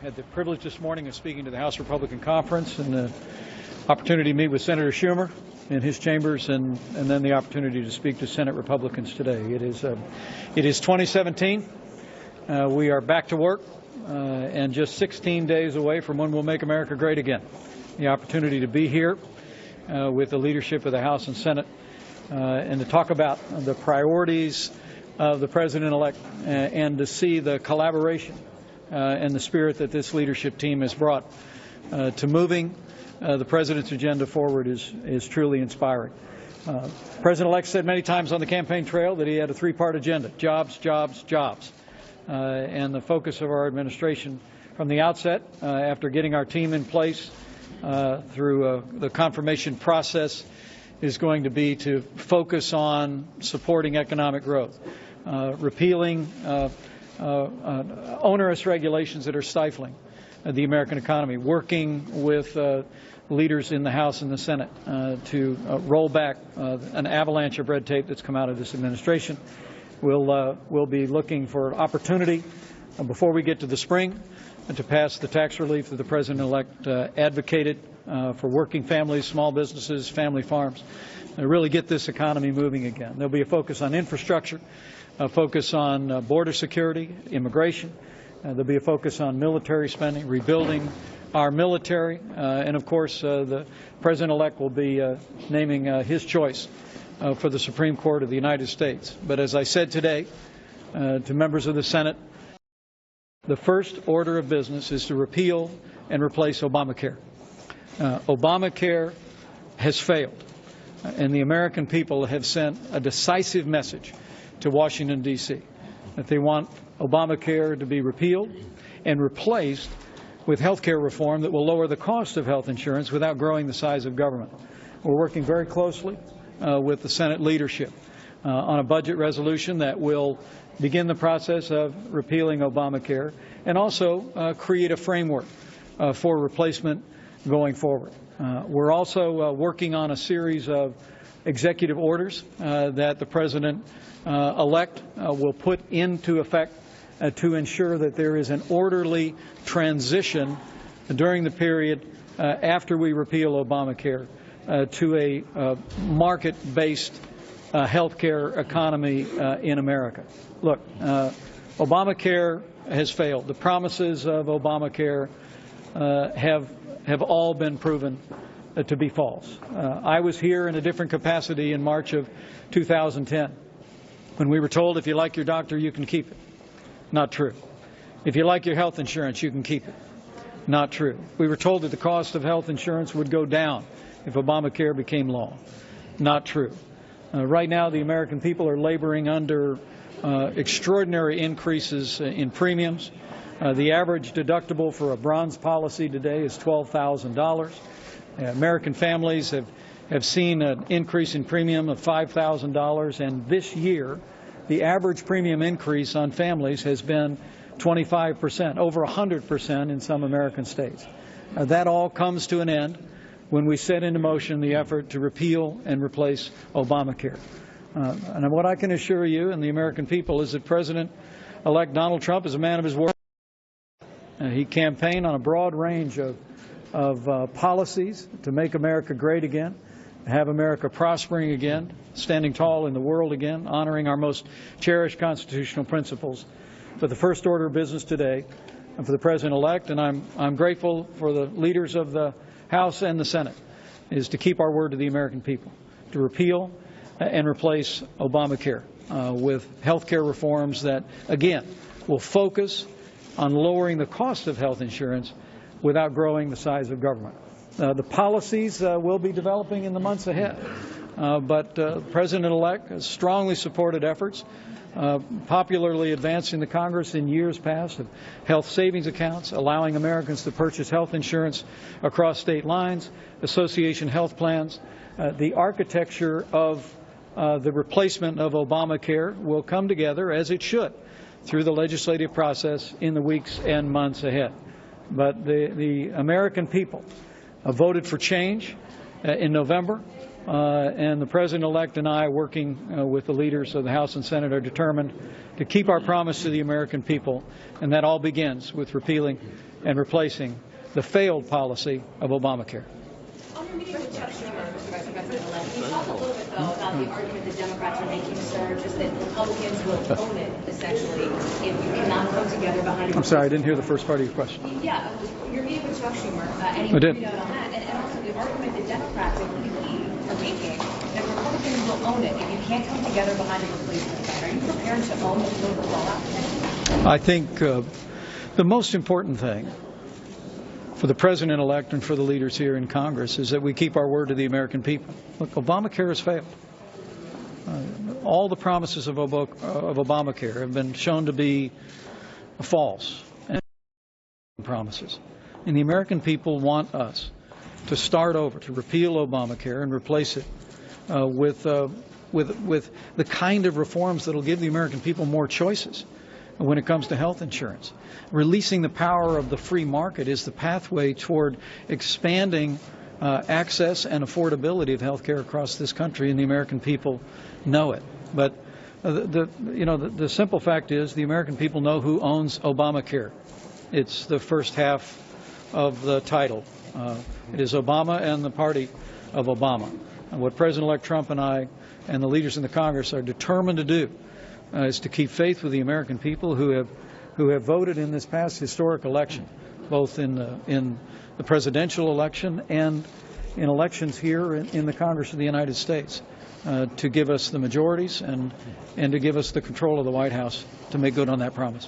had the privilege this morning of speaking to the House Republican Conference and the opportunity to meet with Senator Schumer in his chambers and then the opportunity to speak to Senate Republicans today. It is 2017. We are back to work and just 16 days away from when we'll make America great again. The opportunity to be here with the leadership of the House and Senate and to talk about the priorities of the President-elect and to see the collaboration and the spirit that this leadership team has brought to moving the President's agenda forward is truly inspiring. President-elect said many times on the campaign trail that he had a three-part agenda: jobs, jobs, jobs. And the focus of our administration from the outset, after getting our team in place through the confirmation process, is going to be to focus on supporting economic growth, repealing onerous regulations that are stifling the American economy, working with leaders in the House and the Senate to roll back an avalanche of red tape that's come out of this administration. We'll be looking for opportunity before we get to the spring to pass the tax relief that the President-elect advocated for working families, small businesses, family farms, and really get this economy moving again. There'll be a focus on infrastructure, a focus on border security, immigration. There'll be a focus on military spending, rebuilding our military, and of course the President-elect will be naming his choice for the Supreme Court of the United States. But as I said today to members of the Senate, the first order of business is to repeal and replace Obamacare. Obamacare has failed, and the American people have sent a decisive message to Washington, D.C., that they want Obamacare to be repealed and replaced with health care reform that will lower the cost of health insurance without growing the size of government. We're working very closely with the Senate leadership on a budget resolution that will begin the process of repealing Obamacare and also create a framework for replacement going forward. We're also working on a series of executive orders that the President-elect will put into effect to ensure that there is an orderly transition during the period after we repeal Obamacare to a market-based health care economy in America. Look, Obamacare has failed. The promises of Obamacare have all been proven to be false. I was here in a different capacity in March of 2010 when we were told if you like your doctor, you can keep it. Not true. If you like your health insurance, you can keep it. Not true. We were told that the cost of health insurance would go down if Obamacare became law. Not true. Right now, the American people are laboring under extraordinary increases in premiums. The average deductible for a bronze policy today is $12,000. American families have seen an increase in premium of $5,000, and this year, the average premium increase on families has been 25%, over 100% in some American states. That all comes to an end when we set into motion the effort to repeal and replace Obamacare. And what I can assure you and the American people is that President-elect Donald Trump is a man of his word. He campaigned on a broad range of policies to make America great again, have America prospering again, standing tall in the world again, honoring our most cherished constitutional principles. But the first order of business today, and for the President-elect, and I'm grateful for the leaders of the House and the Senate, is to keep our word to the American people, to repeal and replace Obamacare with health care reforms that, again, will focus on lowering the cost of health insurance without growing the size of government. The policies will be developing in the months ahead, but the President-elect has strongly supported efforts, popularly advanced in the Congress in years past, of health savings accounts, allowing Americans to purchase health insurance across state lines, association health plans. The architecture of the replacement of Obamacare will come together, as it should, through the legislative process in the weeks and months ahead. But the American people voted for change in November. and the President-elect and I, working with the leaders of the House and Senate, are determined to keep our promise to the American people, and that all begins with repealing and replacing the failed policy of Obamacare. On your meeting with Chuck Schumer, Mr. Vice President-elect, can you talk a little bit, though, about the argument that Democrats are making, sir, just that Republicans will own it, essentially, if you cannot come together behind a... I'm sorry, I didn't hear the first part of your question. Yeah, your meeting with Chuck Schumer, and he agreed on that, and also the argument that Democrats are making that Republicans will own it if you can't come together behind a replacement plan. Are you prepared to own the political fallout? I think the most important thing for the President-elect and for the leaders here in Congress is that we keep our word to the American people. Look, Obamacare has failed. All the promises of Obamacare have been shown to be false and promises. And the American people want us to start over, to repeal Obamacare and replace it with the kind of reforms that will give the American people more choices when it comes to health insurance. Releasing the power of the free market is the pathway toward expanding access and affordability of health care across this country, and the American people know it. But the simple fact is the American people know who owns Obamacare. It's the first half of the title. It is Obama and the party of Obama. And what President-elect Trump and I and the leaders in the Congress are determined to do is to keep faith with the American people who have voted in this past historic election, both in the presidential election and in elections here in the Congress of the United States, to give us the majorities and to give us the control of the White House to make good on that promise.